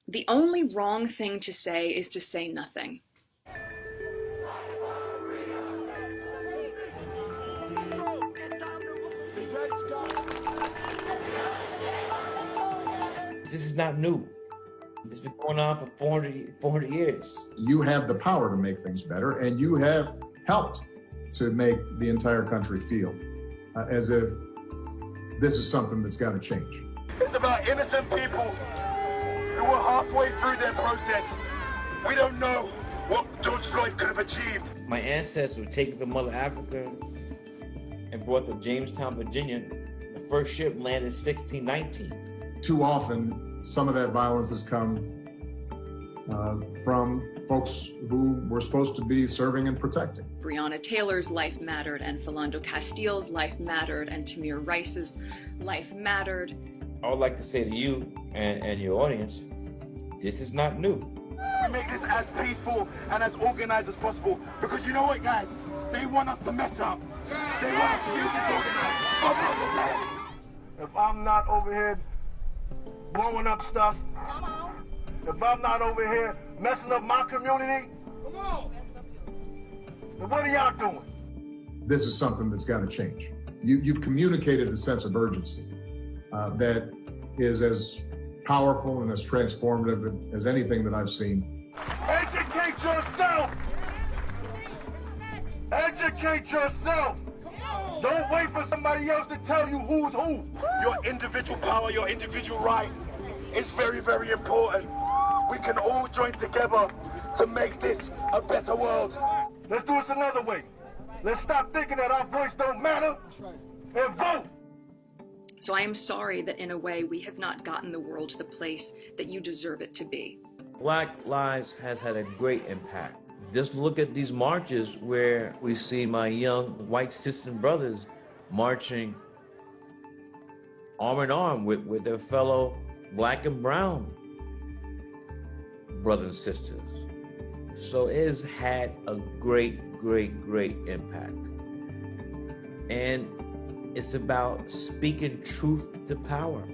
The only wrong thing to say is to say nothing. This is not new. It's been going on for 400 years. You have the power to make things better, and you have helped to make the entire country feel as if this is something that's got to change. It's about innocent people who were halfway through their process. We don't know what George Floyd could have achieved. My ancestors were taken from Mother Africa and brought to Jamestown, Virginia. The first ship landed in 1619. Too often, some of that violence has come from folks who were supposed to be serving and protecting. Breonna Taylor's life mattered, and Philando Castile's life mattered, and Tamir Rice's life mattered. I would like to say to you and your audience, this is not new. We make this as peaceful and as organized as possible, because you know what, guys? They want us to mess up. They want us to be disorganized. If I'm not over here blowing up stuff, if I'm not over here messing up my community, come on. Then what are y'all doing? This is something that's got to change. You've communicated a sense of urgency that is as powerful and as transformative as anything that I've seen. Educate yourself! Educate yourself! Don't wait for somebody else to tell you who's who. Your individual power, your individual right is very, very important. We can all join together to make this a better world. Let's do this another way. Let's stop thinking that our voice don't matter and vote. So I am sorry that in a way we have not gotten the world to the place that you deserve it to be. Black Lives has had a great impact. Just look at these marches where we see my young white sisters and brothers marching arm in arm with their fellow black and brown brothers and sisters. So it has had a great, great, great impact. And it's about speaking truth to power.